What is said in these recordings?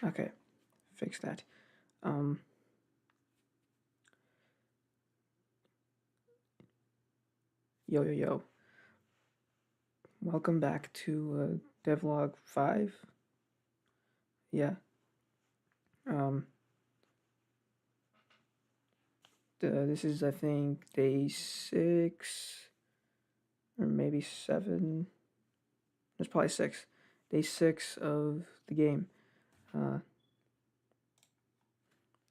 Okay, fix that. Yo yo yo. Welcome back to Devlog 5. Yeah. Um this is I think day 6 or maybe 7. It's probably 6. Day 6 of the game. Uh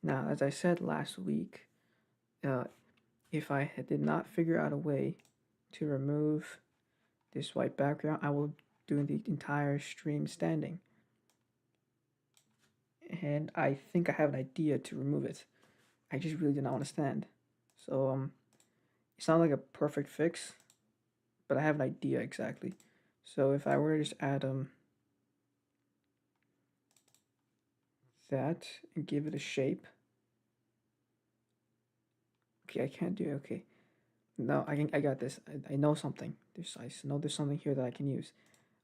Now, as I said last week, uh if I did not figure out a way to remove this white background, I will do the entire stream standing. And I think I have an idea to remove it. I just really do not understand. So it's not like a perfect fix, but I have an idea exactly. So if I were to just add that and give it a shape. Okay, I can't do it. Okay. No, I got this. I know something. I know there's something here that I can use.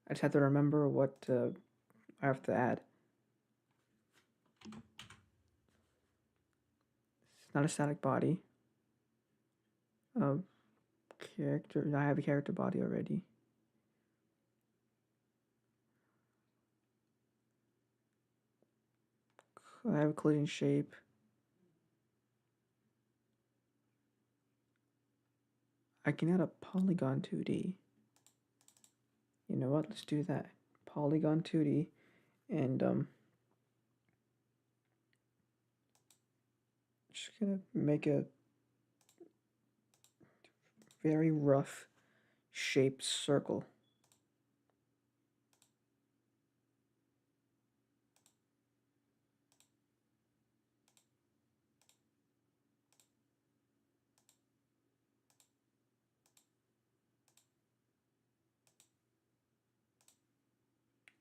I just have to remember what I have to add. It's not a static body. Character. I have a character body already. I have a collision shape. I can add a polygon 2D. You know what? Let's do that. Polygon 2D, and just gonna make a very rough shaped circle.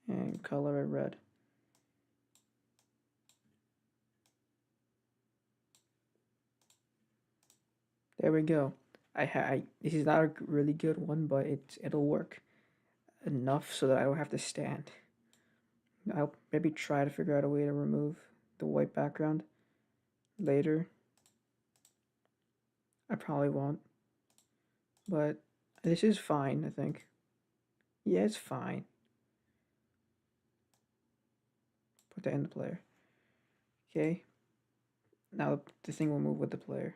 And color it red. There we go. This is not a really good one, but it'll work enough so that I don't have to stand. I'll maybe try to figure out a way to remove the white background later. I probably won't, but this is fine, I think. Yeah, it's fine. Put that in the player. Okay. Now the thing will move with the player.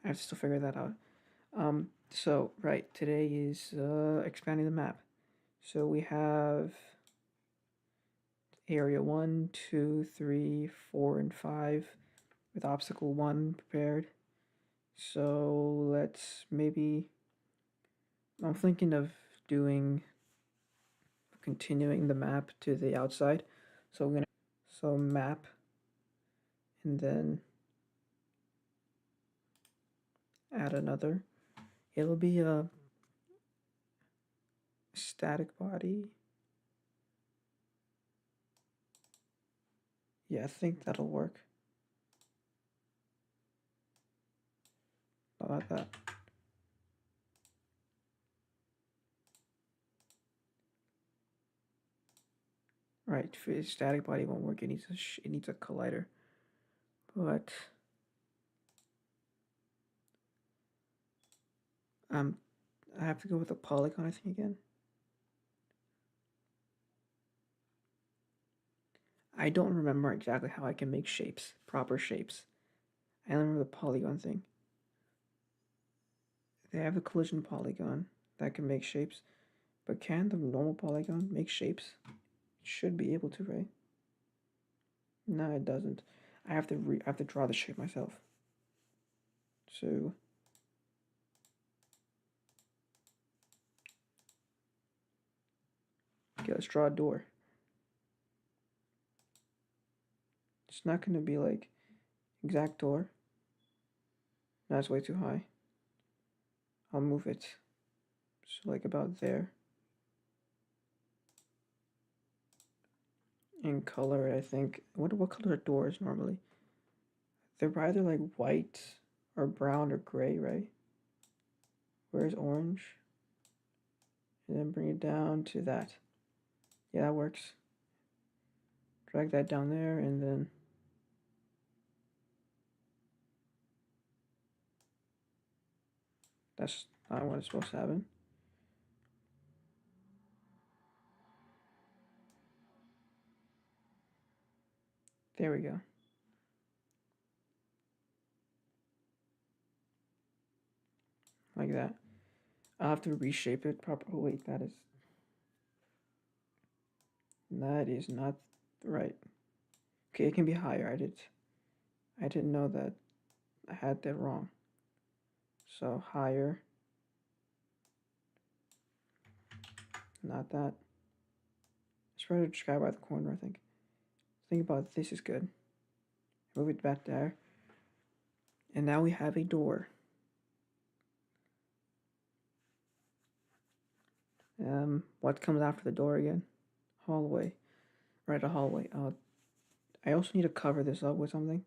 I have to still figure that out. So right, today is expanding the map. So we have area 1, 2, 3, 4, and 5 with obstacle 1 prepared. So let's maybe. I'm thinking of doing. Continuing the map to the outside. So we're gonna. So map. And then add another. It'll be a static body. Yeah, I think that'll work. How about that? Right, for static body won't work. It needs a collider. But I have to go with a polygon, I think, again. I don't remember exactly how I can make shapes, proper shapes. I only remember the polygon thing. They have a collision polygon that can make shapes, but can the normal polygon make shapes? It should be able to, right? No, it doesn't. I have to draw the shape myself. So okay, let's draw a door. It's not gonna be like exact door. That's way too high. I'll move it. So like about there. And color it, I think. What color are doors normally? They're either like white or brown or gray, right? Where's orange? and then bring it down to that. Yeah, that works. Drag that down there, and then that's not what it's supposed to happen. There we go. Like that. I'll have to reshape it properly. Oh, wait, that is not right. Okay, it can be higher. I didn't know that. I had that wrong. So higher. Not that. It's better to try by the corner, I think. Think about this is good. Move it back there. And now we have a door. What comes after the door again? Hallway. Right, a hallway. I also need to cover this up with something.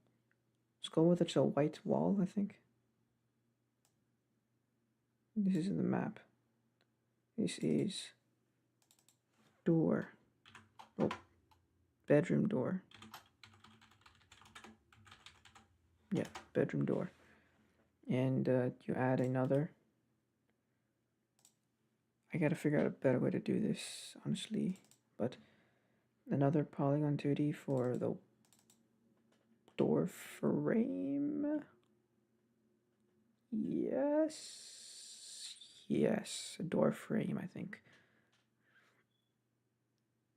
Let's go with a white wall, I think. This is in the map. This is door. Oh, bedroom door. Yeah, bedroom door. And you add another. I gotta figure out a better way to do this, honestly. But another polygon 2D for the door frame. Yes, a door frame, I think.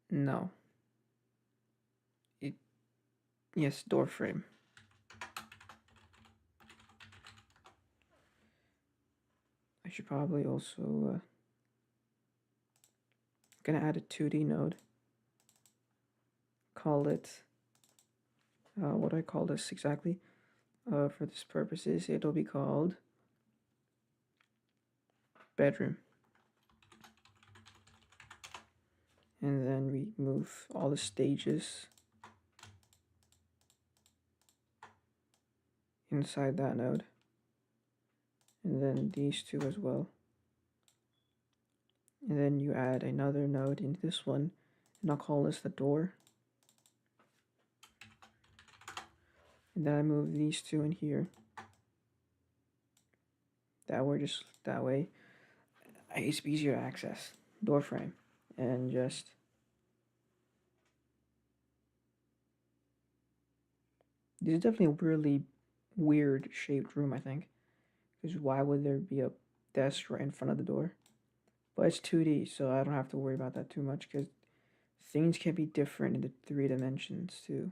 No. Yes, door frame. I should probably also gonna add a 2D node. Call it what do I call this exactly? For this purposes, it'll be called bedroom. And then we move all the stages inside that node. And then these two as well. And then you add another node into this one, and I'll call this the door. And then I move these two in here. That way, it's easier to access. Door frame. And just this is definitely a really weird shaped room, I think. Because why would there be a desk right in front of the door? But it's 2D, so I don't have to worry about that too much because things can be different in the 3 dimensions too.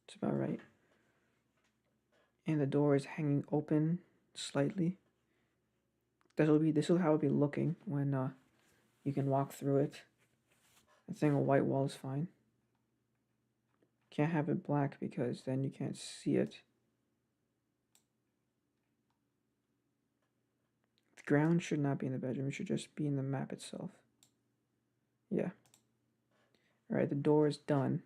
It's about right. And the door is hanging open slightly. This will how it'll be looking when you can walk through it. I think a white wall is fine. Can't have it black because then you can't see it. The ground should not be in the bedroom. It should just be in the map itself. Yeah. Alright, the door is done.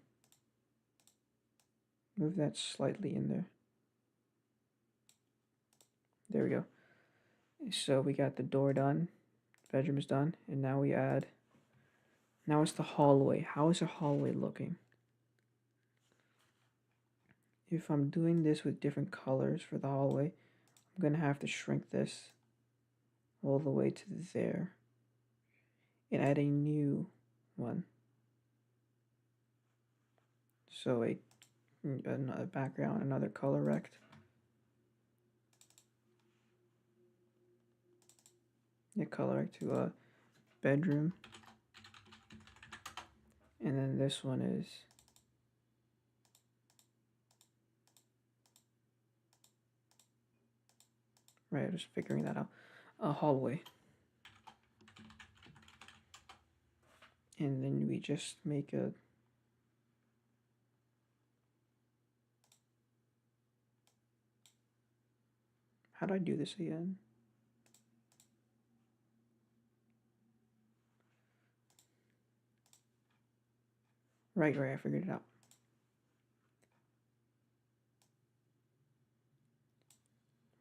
Move that slightly in there. There we go. So we got the door done. Bedroom is done. And now we add... Now it's the hallway. How is the hallway looking? If I'm doing this with different colors for the hallway, I'm going to have to shrink this all the way to there and add a new one. So another background, another color rect. Yeah, color rect to a bedroom. And then this one is right, just figuring that out. A hallway. And then we just make a how do I do this again? Right, I figured it out.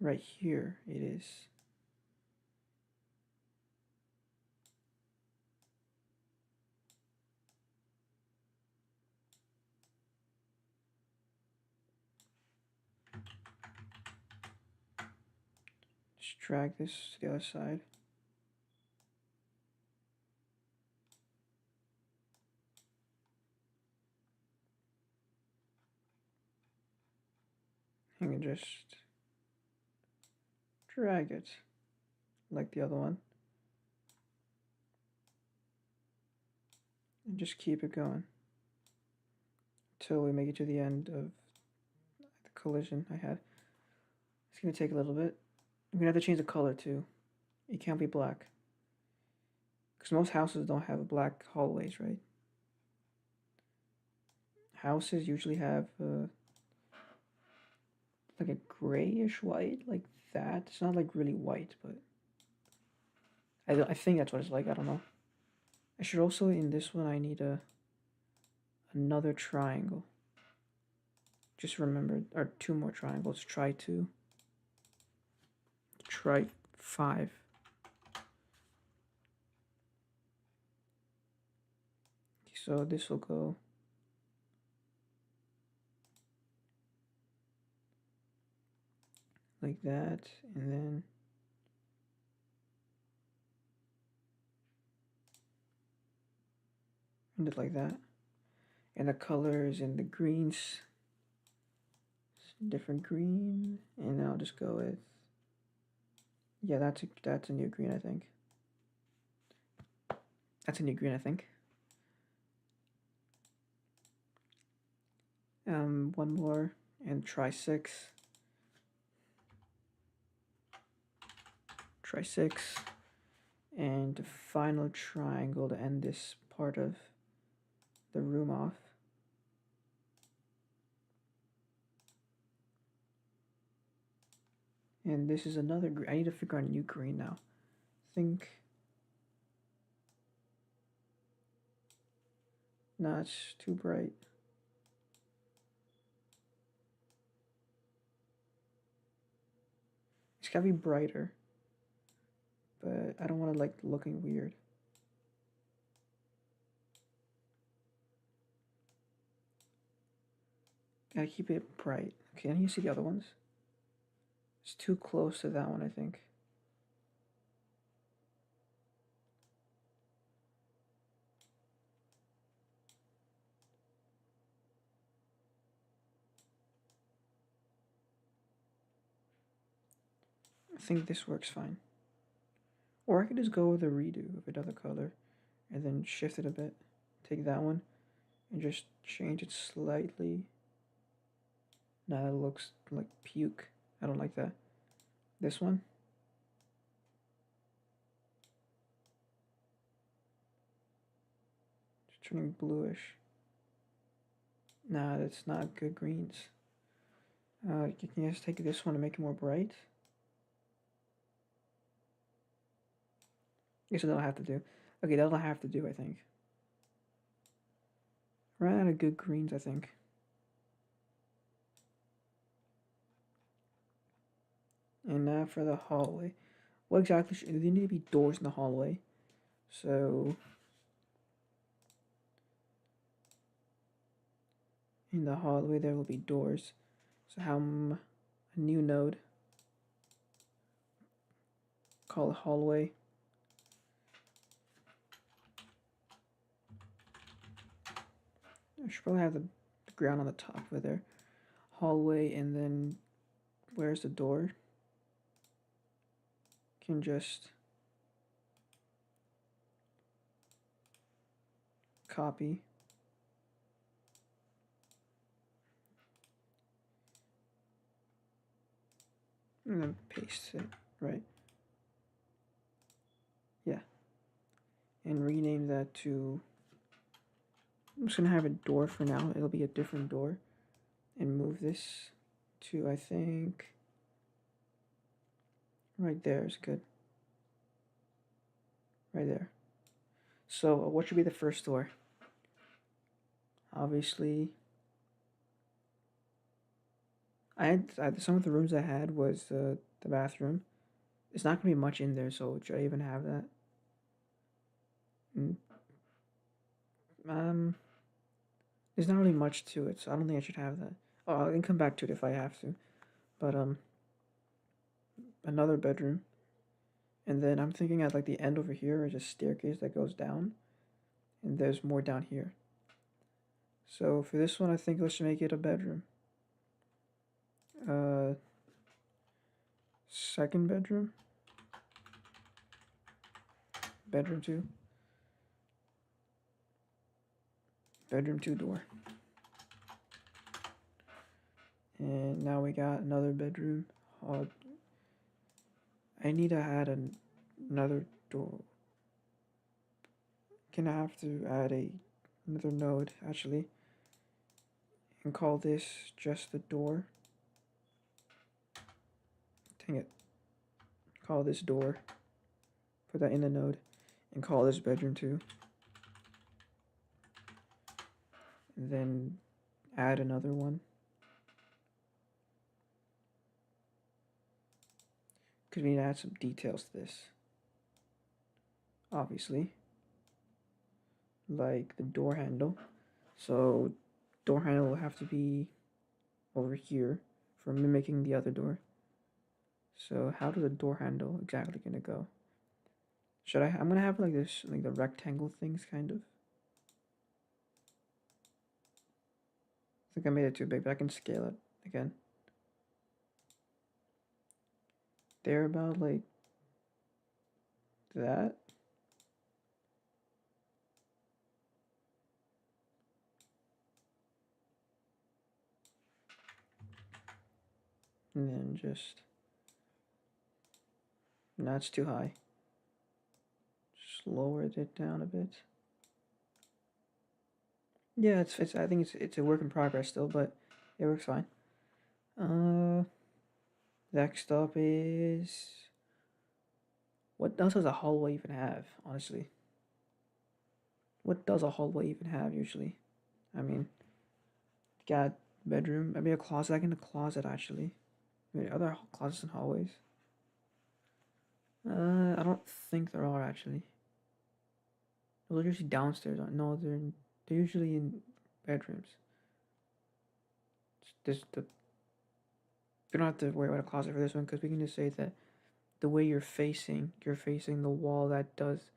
Right here it is. Just drag this to the other side. And just drag it like the other one. And just keep it going until we make it to the end of the collision I had. It's gonna take a little bit. I'm gonna have to change the color too. It can't be black. Because most houses don't have black hallways, right? Houses usually have like a grayish white, like that. It's not like really white, but I think that's what it's like. I don't know. I should also, in this one, I need another triangle. Just remember, or two more triangles. Try two. Try 5. So this will go like that, and then end it like that. And the colors and the greens, different green, and I'll just go with, yeah, that's a new green, I think. That's a new green, I think. One more, and try 6. Try 6. And the final triangle to end this part of the room off. And this is another green. I need to figure out a new green now. Think. No, it's too bright. It's gotta be brighter. But I don't want to like looking weird. Gotta keep it bright. Okay, and you see the other ones? It's too close to that one, I think. I think this works fine. Or I could just go with a redo of another color and then shift it a bit. Take that one and just change it slightly. Now that looks like puke. I don't like that. This one. It's turning bluish. Nah, that's not good greens. You can just take this one and make it more bright. Guess that'll have to do. Okay, that'll have to do, I think. Ran out of good greens, I think. And now for the hallway. What exactly should there need to be doors in the hallway? So in the hallway there will be doors. So how a new node, call it hallway. I should probably have the ground on the top over there. Hallway, and then where's the door? Can just copy. And then paste it, right? Yeah. And rename that to, I'm just gonna have a door for now. It'll be a different door. And move this to, I think, right there is good. Right there. So what should be the first door? Obviously, I had some of the rooms I had was the bathroom. It's not gonna be much in there, so should I even have that? Mm, Um, there's not really much to it, so I don't think I should have that. Oh, I can come back to it if I have to. But another bedroom, and then I'm thinking at like the end over here is a staircase that goes down, and there's more down here. So for this one, I think let's make it a bedroom. Uh, second bedroom, bedroom two, bedroom two door. And now we got another bedroom. I need to add another door. Gonna have to add another node actually, and call this just the door. Dang it. Call this door. Put that in the node, and call this bedroom two. And then add another one. Because we need to add some details to this. Obviously. Like the door handle. So door handle will have to be over here for mimicking the other door. So how does the door handle exactly gonna go? I'm gonna have like this, like the rectangle things kind of. I think I made it too big, but I can scale it again. They're about like that. And then just, no, it's too high. Just lower it down a bit. Yeah, I think it's a work in progress still, but it works fine. Next up is, what else does a hallway even have, honestly? What does a hallway even have usually? I mean, got bedroom, maybe a closet. I can a closet actually. Maybe other closets and hallways. I don't think there are actually. Those are usually downstairs. No, they're usually in bedrooms. This the We don't have to worry about a closet for this one because we can just say that the way you're facing the wall that does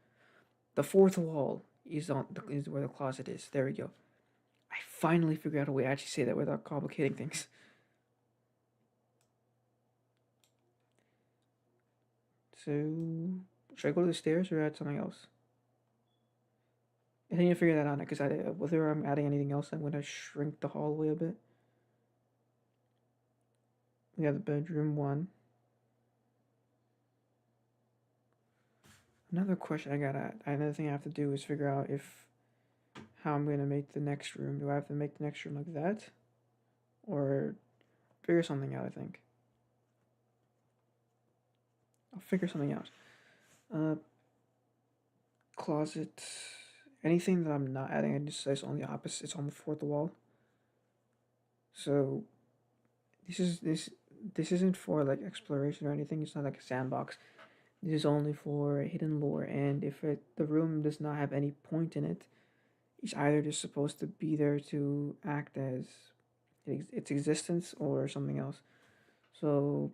the fourth wall is where the closet is. There we go. I finally figured out a way to actually say that without complicating things. So, should I go to the stairs or add something else? I need to figure that out because whether I'm adding anything else, I'm gonna shrink the hallway a bit. We have the bedroom one. Another thing I have to do is figure out how I'm gonna make the next room. Do I have to make the next room like that, or figure something out? I think I'll figure something out. Uh, Closet. Anything that I'm not adding, I just say it's on the opposite. It's on the fourth wall. So this isn't for like exploration or anything. It's not like a sandbox. This is only for hidden lore, and if the room does not have any point in it, it's either just supposed to be there to act as its existence or something else. So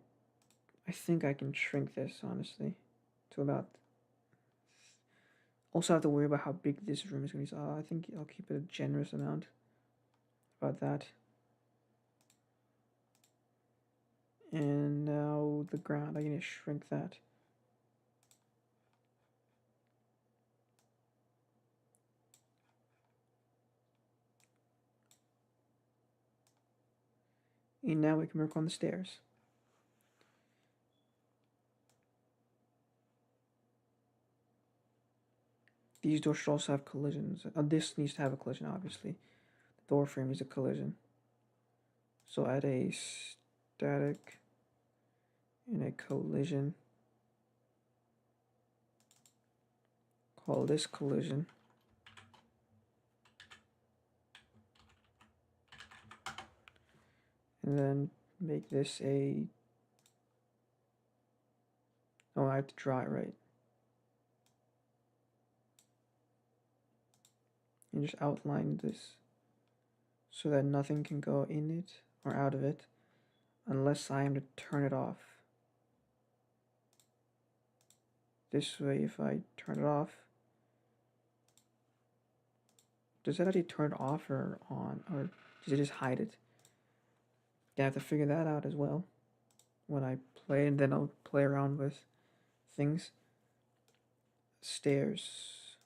I think I can shrink this honestly to about. Also have to worry about how big this room is going to be. So I think I'll keep it a generous amount about that. And now the ground, I'm going to shrink that. And now we can work on the stairs. These doors should also have collisions. This needs to have a collision, obviously. The door frame needs a collision. So add a static and a collision. Call this collision. And then make this a have to draw it right. And just outline this so that nothing can go in it or out of it unless I am to turn it off. This way, if I turn it off, does it actually turn it off or on, or does it just hide it? I have to figure that out as well when I play, and then I'll play around with things. Stairs.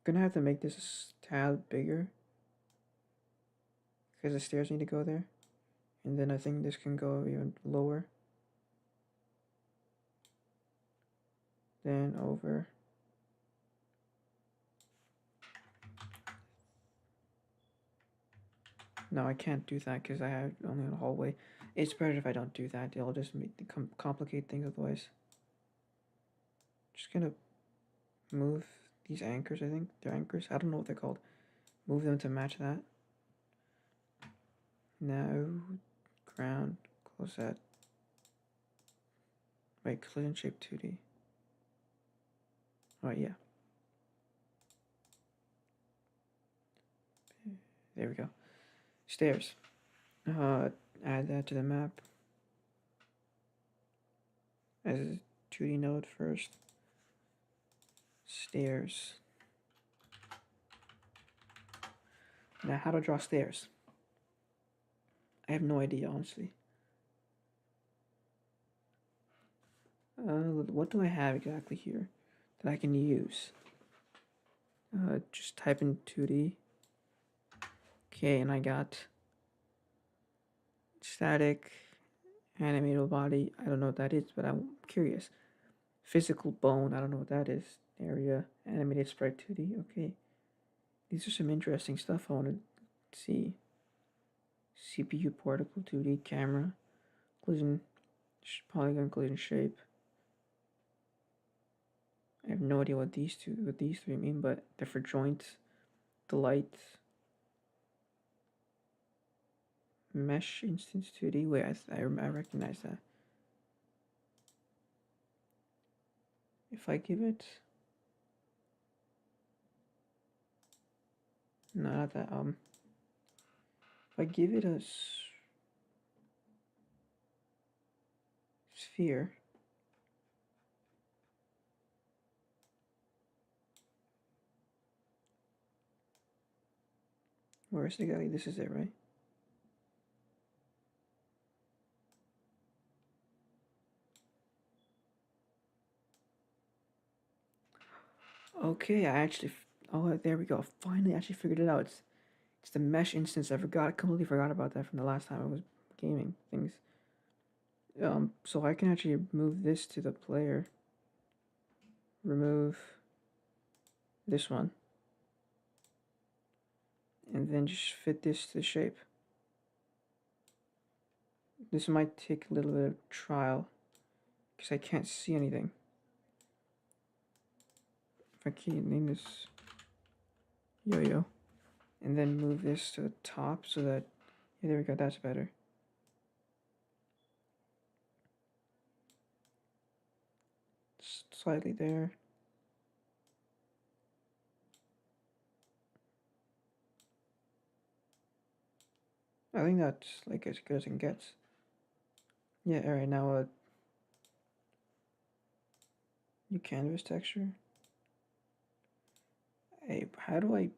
Gonna have to make this a tad bigger because the stairs need to go there, and then I think this can go even lower. Then over. No, I can't do that because I have only a hallway. It's better if I don't do that. It'll just complicate things otherwise. Just gonna move these anchors, I think. They're anchors. I don't know what they're called. Move them to match that. Now, ground, close that. Wait, collision shape 2D. Oh, yeah. There we go. Stairs. Add that to the map as a 2D node first. Stairs. Now, how to draw stairs? I have no idea, honestly. What do I have exactly here that I can use? Just type in 2D. Okay, and I got static, animated body. I don't know what that is, but I'm curious. Physical bone. I don't know what that is. Area, animated sprite 2D. Okay, these are some interesting stuff I want to see. CPU particle 2D camera, collision, polygon collision shape. I have no idea what these three mean, but they're for joints. The lights. Mesh instance 2D. Wait, I recognize that. If I give it, no, not that. If I give it a sphere, where's the guy? This is it, right? Okay, I actually. Oh, there we go. Finally, actually figured it out. It's the mesh instance. I completely forgot about that from the last time I was gaming things. So I can actually move this to the player. Remove this one. And then just fit this to the shape. This might take a little bit of trial because I can't see anything. If I can't name this yo-yo. And then move this to the top so that, yeah, there we go, that's better. Slightly there. I think that's like as good as it gets. Yeah, alright, now new canvas texture. Hey, how do I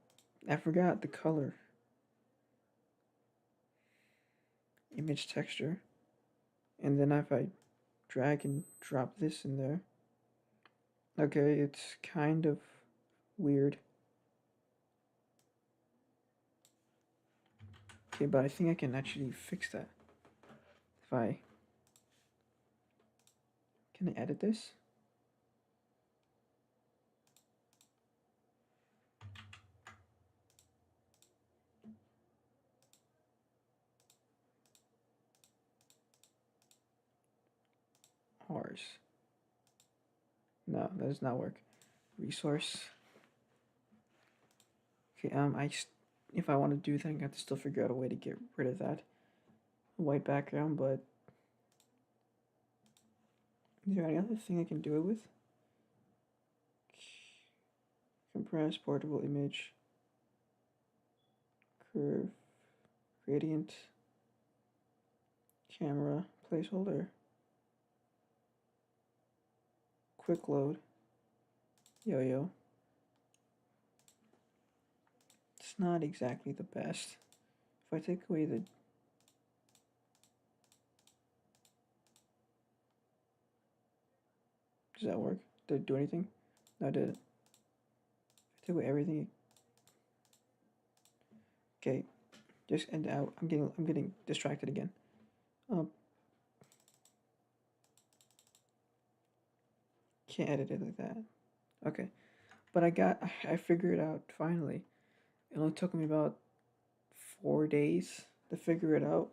forgot the color. Image texture. And then if I drag and drop this in there. Okay, it's kind of weird. Okay, but I think I can actually fix that. If I... Can I edit this? Ours. No, that does not work. Resource. Okay, if I want to do that, I have to still figure out a way to get rid of that white background, but Is there any other thing I can do it with? Compress portable image. Curve. Gradient. Camera. Placeholder. Quick load. Yo-yo. It's not exactly the best. If I take away the... Does that work? Did it do anything? No, it didn't. If I take away everything... Okay. Just end out. I'm getting distracted again. Can't edit it like that. Okay. But I figured it out finally. It only took me about 4 days to figure it out.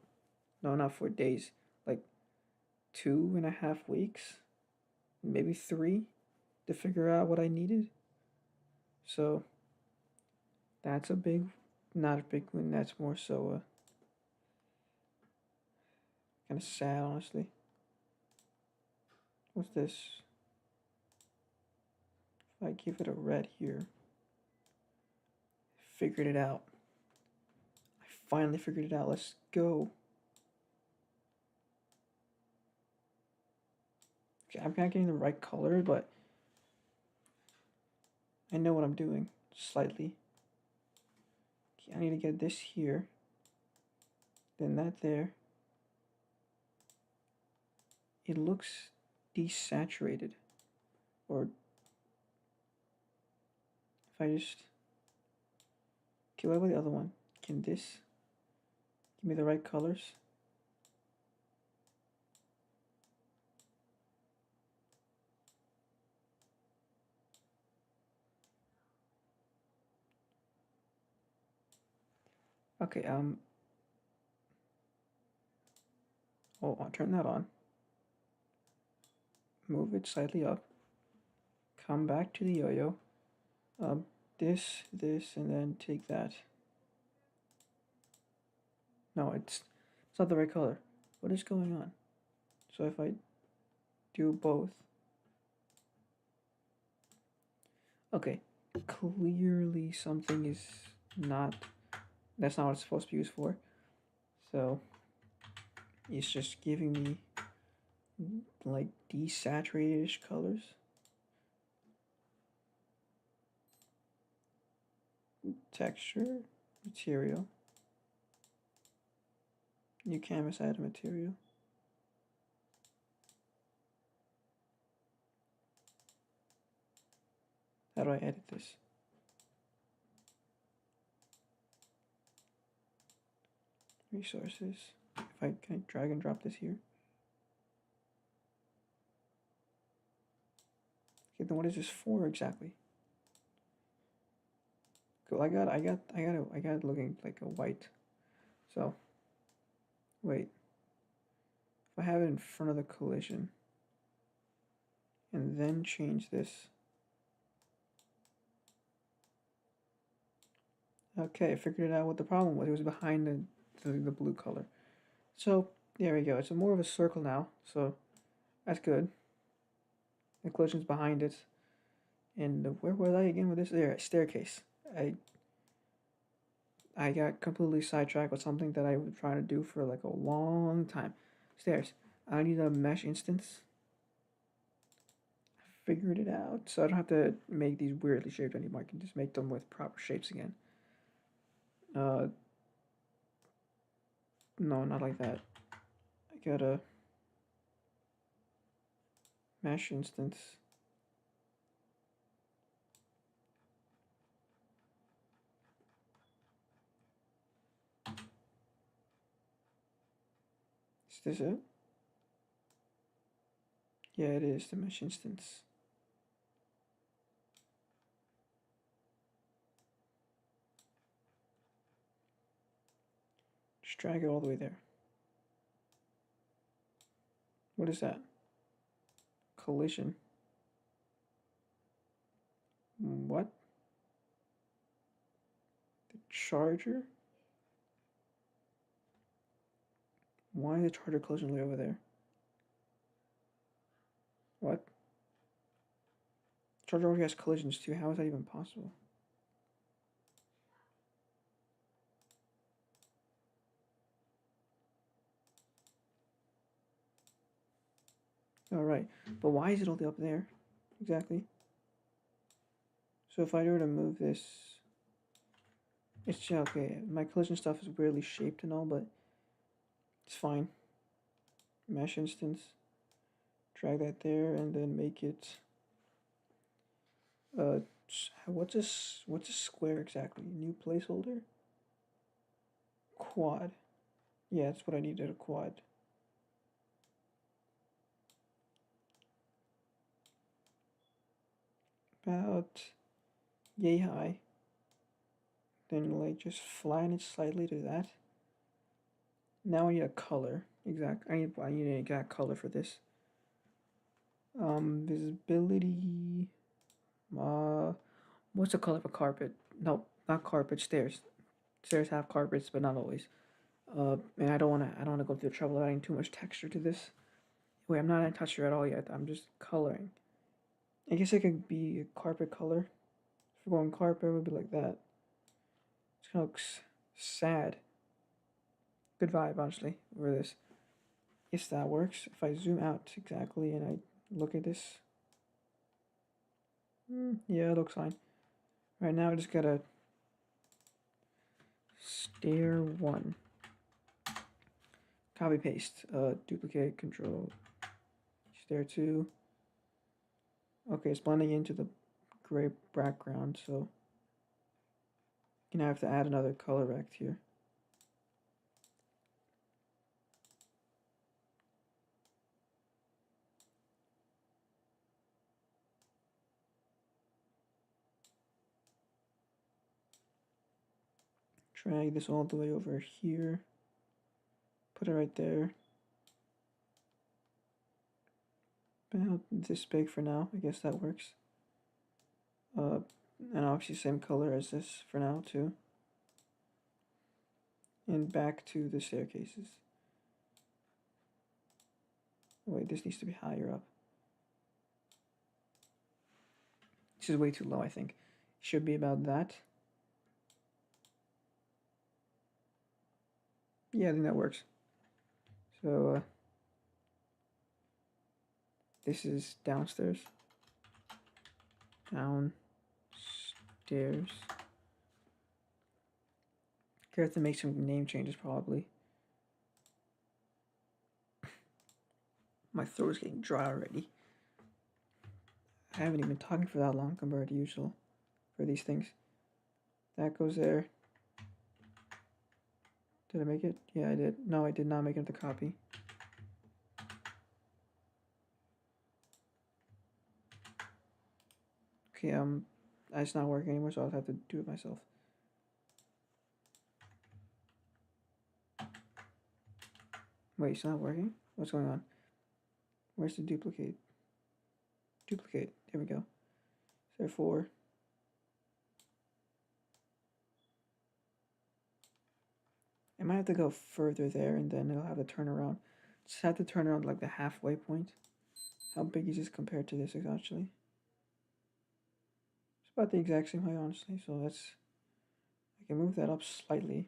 No, not 4 days. Like 2.5 weeks, maybe 3, to figure out what I needed. So that's not a big win. That's more so kind of sad, honestly. What's this? If I give it a red here, figured it out. I finally figured it out. Let's go. Okay, I'm not getting the right color, but I know what I'm doing slightly. Okay, I need to get this here, then that there. It looks desaturated, or if I just... Okay, what about the other one? Can this give me the right colors? Okay, I'll turn that on. Move it slightly up. Come back to the yo-yo. This, and then take that. No, it's not the right color. What is going on? So if I do both. Okay, clearly something is not... That's not what it's supposed to be used for. So it's just giving me like desaturated-ish colors. Texture, material, new canvas add material. How do I edit this? Resources. Can I drag and drop this here? Okay, then what is this for exactly? Cool. I got it looking like a white. So wait. If I have it in front of the collision and then change this. Okay, I figured it out what the problem was. It was behind the blue color. So there we go. It's more of a circle now. So that's good. The collision's behind it. And where was I again with this? There, staircase. I got completely sidetracked with something that I was trying to do for like a long time. Stairs. I need a mesh instance. I figured it out. So I don't have to make these weirdly shaped anymore. I can just make them with proper shapes again. No, not like that. I got a mesh instance. Is this it? Yeah, it is the mesh instance. Just drag it all the way there. What is that? Collision. What? The charger? Why is the charger collision way over there? What? Charger already has collisions too. How is that even possible? Alright, but why is it all the way up there? Exactly. So if I were to move this, it's just, okay. My collision stuff is weirdly shaped and all, but it's fine. Mesh instance. Drag that there and then make it. What's a square exactly? New placeholder. Quad. Yeah, that's what I needed. A quad. About yay high. Then like just flatten it slightly to that. Now I need a color. I need an exact color for this. Visibility. What's the color of a carpet? No, not carpet. Stairs. Stairs have carpets, but not always. And I don't wanna go through the trouble of adding too much texture to this. Wait, I'm not in texture at all yet. I'm just coloring. I guess it could be a carpet color. If we're going carpet, it would be like that. It kind of looks sad. Good vibe, honestly, over this. Yes, that works. If I zoom out exactly and I look at this, yeah, it looks fine. Right now, I just gotta stair 1. Copy paste. Duplicate. Control. Stair 2. Okay, it's blending into the gray background, so you know I have to add another color rect here. Drag this all the way over here. Put it right there. About this big for now. I guess that works. And obviously same color as this for now too. And back to the staircases. Wait, this needs to be higher up. This is way too low, I think. Should be about that. Yeah, I think that works. So, this is downstairs. Downstairs. I have to make some name changes probably. My throat is getting dry already. I haven't even been talking for that long compared to usual for these things. That goes there. Did I make it? Yeah, I did. No, I did not make it the copy. Okay, it's not working anymore, so I'll have to do it myself. Wait, it's not working? What's going on? Where's the duplicate? Duplicate. There we go. Therefore, I might have to go further there and then it'll have to turn around. Just have to turn around like the halfway point. How big is this compared to this actually? It's about the exact same height, honestly, so I can move that up slightly.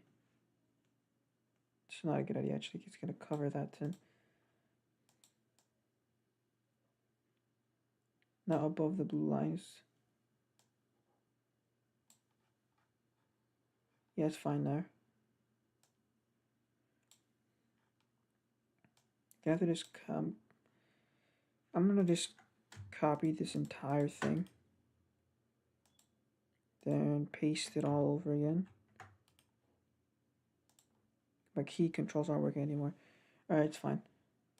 It's not a good idea, actually. It's going to cover that tin. Not above the blue lines. Yeah, it's fine there. I have to just come. I'm going to just copy this entire thing. Then paste it all over again. My key controls aren't working anymore. Alright, it's fine.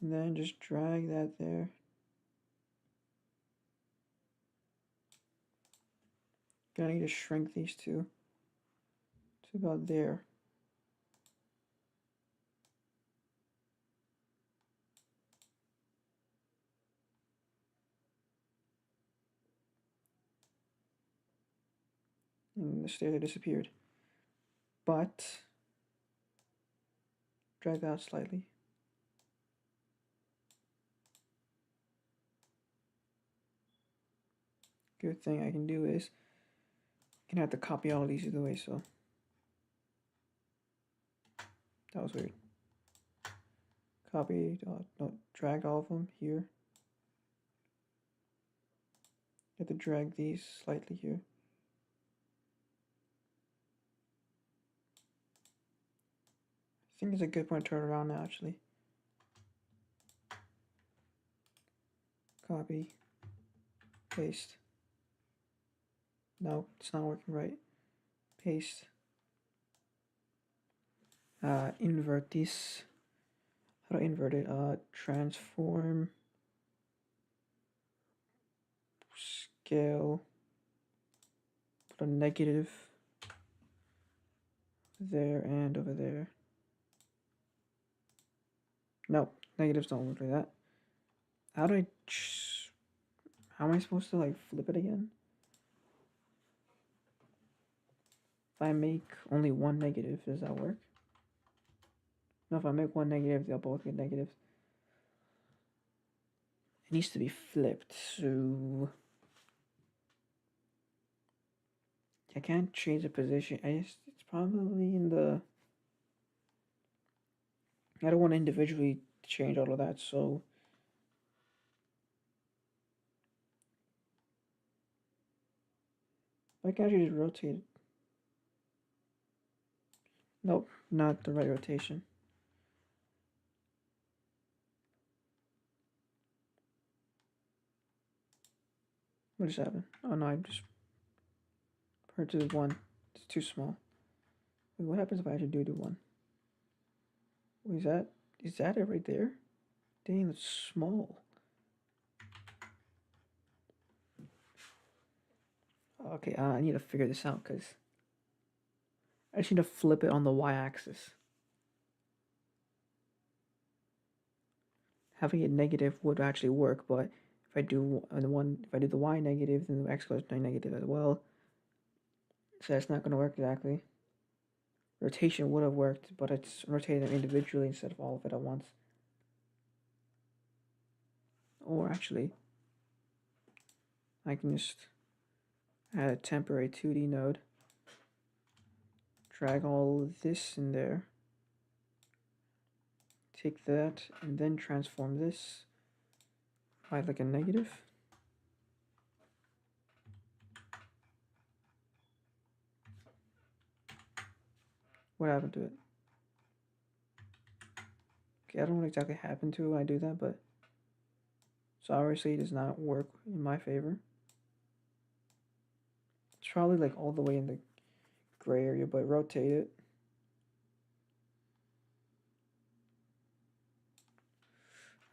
And then just drag that there. Gonna need to shrink these two to about there. And the stair disappeared. But drag that out slightly. good thing I can do is I can have to copy all of these either way, so that was weird. Copy, no, drag all of them here. You have to drag these slightly here. I think it's a good point to turn around now, actually. Copy, paste. No, it's not working right. Paste. Invert this. How do I invert it? Transform. Scale. Put a negative there and over there. Nope, negatives don't work like that. How do I... How am I supposed to like flip it again? If I make only one negative, does that work? No, if I make one negative, they'll both get negatives. It needs to be flipped, so... I can't change the position. It's probably in the... I don't want to individually change all of that, so... I can actually just rotate it. Nope, not the right rotation. What just happened? Oh no, I just purchased one. It's too small. Wait, what happens if I actually do one? What is that? Is that it right there? Dang, it's small. Okay, I need to figure this out because I just need to flip it on the y-axis. Having it negative would actually work, but if I do if I do the y negative, then the x goes negative as well. So that's not going to work exactly. Rotation would have worked, but it's rotating them individually instead of all of it at once. Or actually, I can just add a temporary 2D node, drag all of this in there, take that, and then transform this by like a negative. What happened to it? Okay, I don't know what exactly happened to it when I do that, but so obviously it does not work in my favor. It's probably like all the way in the gray area, but rotate it.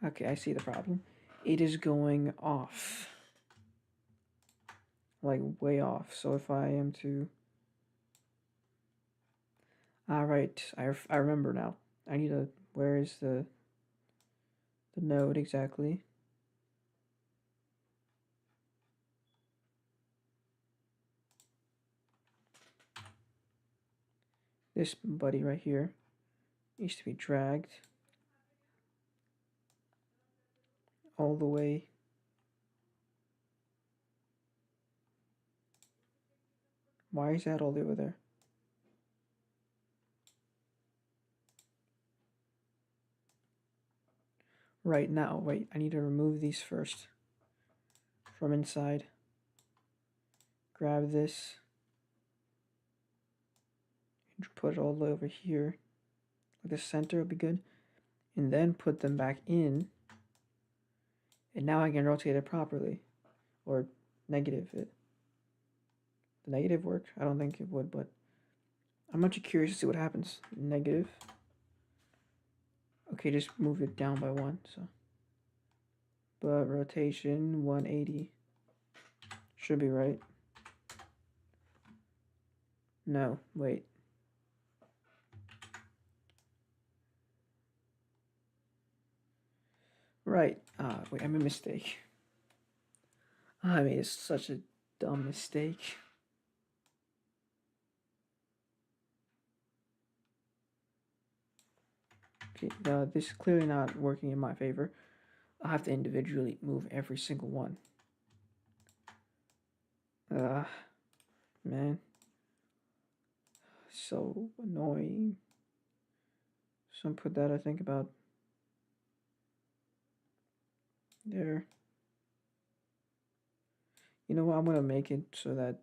Okay, I see the problem. It is going off. Like way off. So if I am to... Alright, I remember now. I need a... Where is the node exactly? This buddy right here needs to be dragged all the way. Why is that all the way over there? Right now, wait, I need to remove these first from inside. Grab this and put it all the way over here. Like the center would be good. And then put them back in. And now I can rotate it properly. Or negative it. The negative work? I don't think it would, but I'm actually curious to see what happens. Negative. Okay, just move it down by one, so. But rotation 180. Should be right. No, wait. Right. Wait, I made a mistake. I made such a dumb mistake. Okay, this is clearly not working in my favor. I'll have to individually move every single one. Man. So annoying. So put that, I think, about there. You know what? I'm gonna make it so that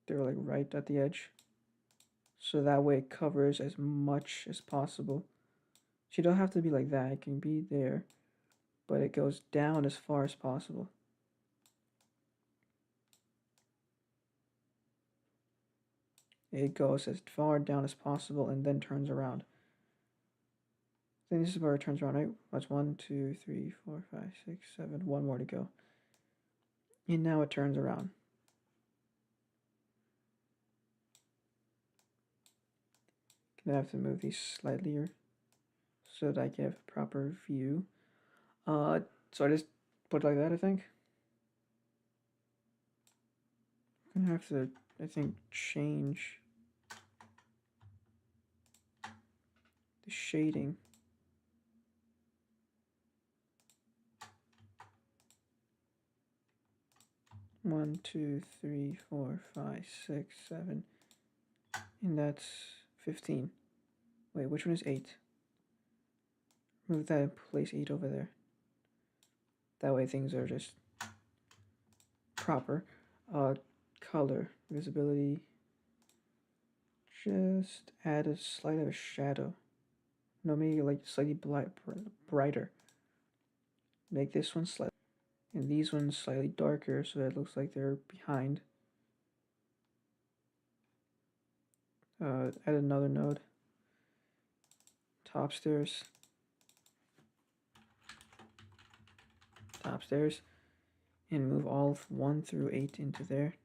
they're like right at the edge. So that way it covers as much as possible. So you don't have to be like that. It can be there, but it goes down as far as possible. It goes as far down as possible and then turns around. I think this is where it turns around, right? That's 1, 2, 3, 4, 5, 6, 7. One more to go. And now it turns around. Gonna have to move these slightly here so that I can have a proper view. So I just put it like that, I think. I'm gonna have to, I think, change the shading. One, 2, 3, 4, 5, 6, 7, and that's 15. Wait, which one is 8? Move that and place 8 over there. That way things are just proper. Color, visibility. Just add a slight of a shadow. No, maybe like slightly brighter. Make this one slightly, and these ones slightly darker so that it looks like they're behind. Add another node. Top stairs. Top stairs. And move all of 1 through 8 into there.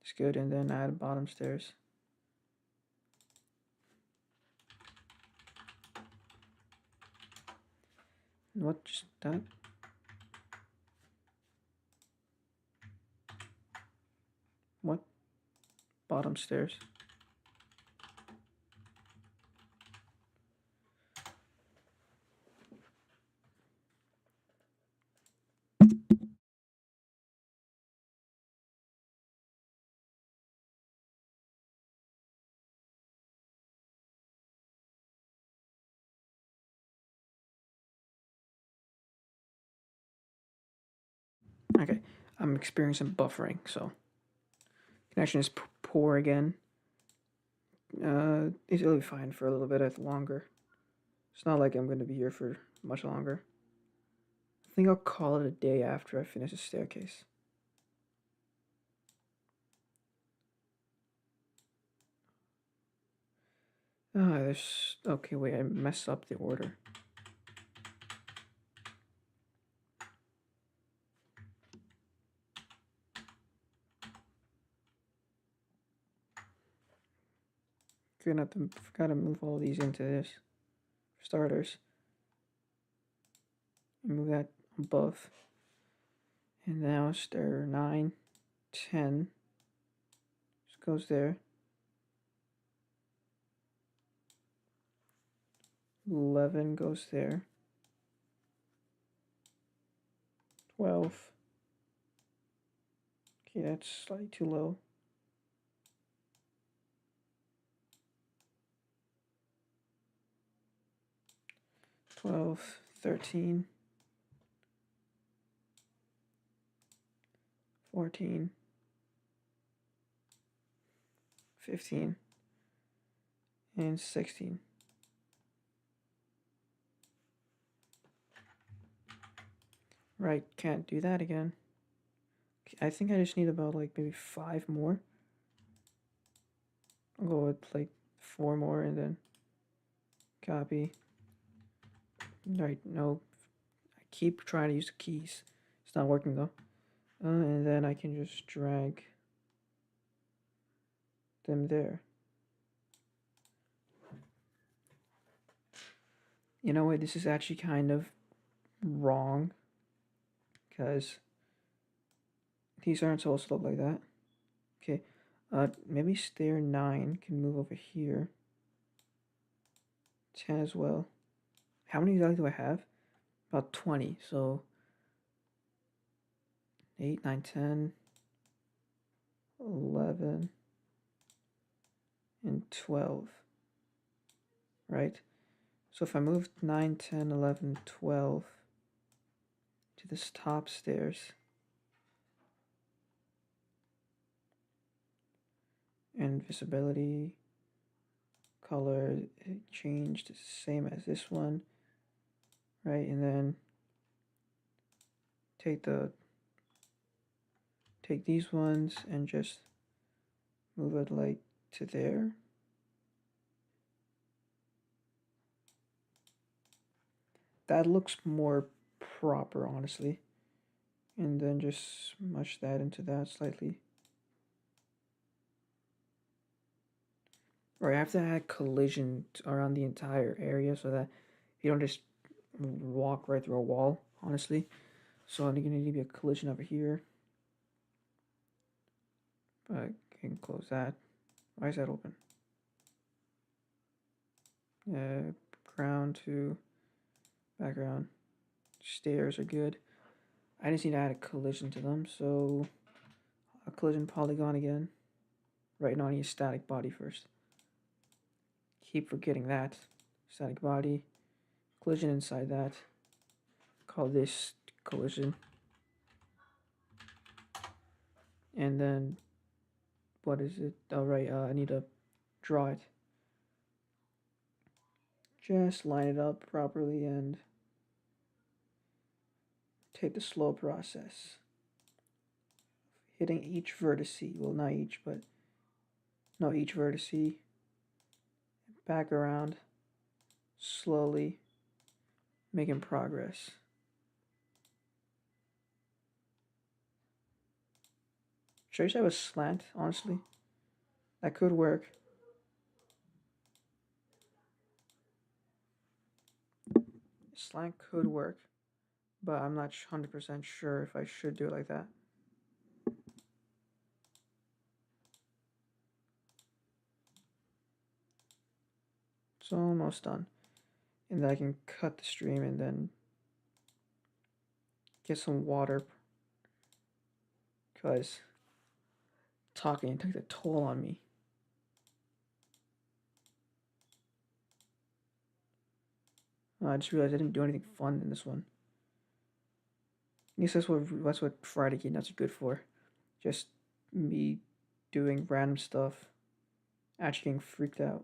It's good, and then add bottom stairs. What? Just that? What? Bottom stairs. Okay, I'm experiencing buffering, so connection is poor again. It'll be fine for a little bit longer. It's not like I'm going to be here for much longer. I think I'll call it a day after I finish the staircase. There's... Okay, wait, I messed up the order. Gotta move all these into this. Starters. And move that above. And now stair 9, 10. Just goes there. 11 goes there. 12. Okay, that's slightly too low. 12, 13, 14, 15, and 16. Right, can't do that again. I think I just need about like maybe 5 more. I'll go with like 4 more and then copy. Right, no. I keep trying to use the keys. It's not working though. And then I can just drag them there. You know what? This is actually kind of wrong because these aren't supposed to look like that. Okay, maybe stair 9 can move over here. 10 as well. How many exactly do I have? about 20. So 8, 9, 10, 11, and 12, right? So if I move 9, 10, 11, 12 to this top stairs, and visibility, color changed, same as this one, right? And then take these ones and just move it like to there. That looks more proper, honestly. And then just smush that into that slightly. Or I have to add collision around the entire area so that you don't just walk right through a wall, honestly. So I'm gonna need to be a collision over here. But I can close that. Why is that open? Ground to background. Stairs are good. I just need to add a collision to them, so a collision polygon again. Right now I need a static body first. Keep forgetting that. Static body. Collision inside that. Call this collision. And then, what is it? Alright, I need to draw it. Just line it up properly and take the slow process. Hitting each vertex, well not each, but no, each vertex. Back around, slowly, making progress. Should I just have a slant, honestly? That could work. Slant could work, but I'm not 100% sure if I should do it like that. It's almost done. And then I can cut the stream and then get some water. Because talking took a toll on me. I just realized I didn't do anything fun in this one. I guess that's what Friday game nights are good for. Just me doing random stuff. Actually getting freaked out.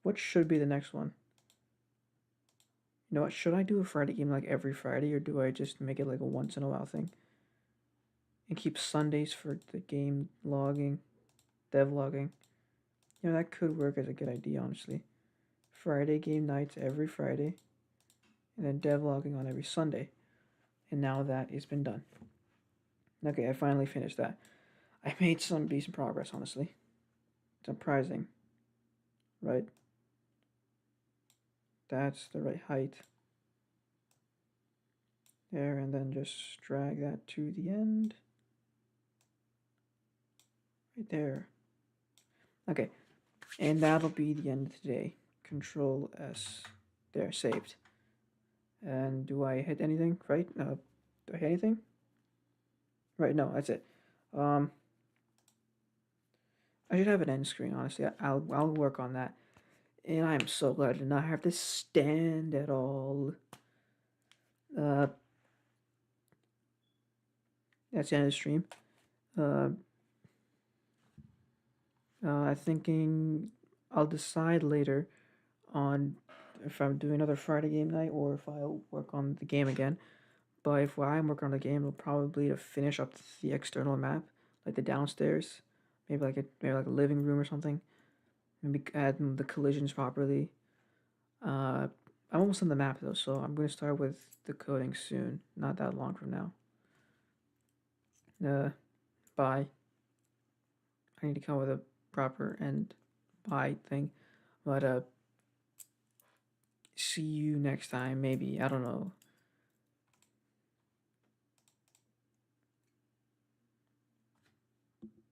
What should be the next one? You know what? Should I do a Friday game like every Friday, or do I just make it like a once in a while thing? And keep Sundays for the game logging, devlogging. You know, that could work as a good idea, honestly. Friday game nights every Friday, and then devlogging on every Sunday. And now that has been done. Okay, I finally finished that. I made some decent progress, honestly. Surprising, right? That's the right height. There, and then just drag that to the end. Right there. Okay, and that'll be the end of today. Control S. There, saved. And do I hit anything? Right? No. Do I hit anything? Right, no, that's it. I should have an end screen, honestly. I'll work on that. And I am so glad I did not have to stand at all. That's the end of the stream. I'm thinking I'll decide later on if I'm doing another Friday game night or if I'll work on the game again. But if I'm working on the game, it'll probably to finish up the external map, like the downstairs, maybe like a living room or something. Maybe add the collisions properly. I'm almost on the map though, so I'm gonna start with the coding soon. Not that long from now. Bye. I need to come up with a proper end bye thing, but see you next time. Maybe, I don't know.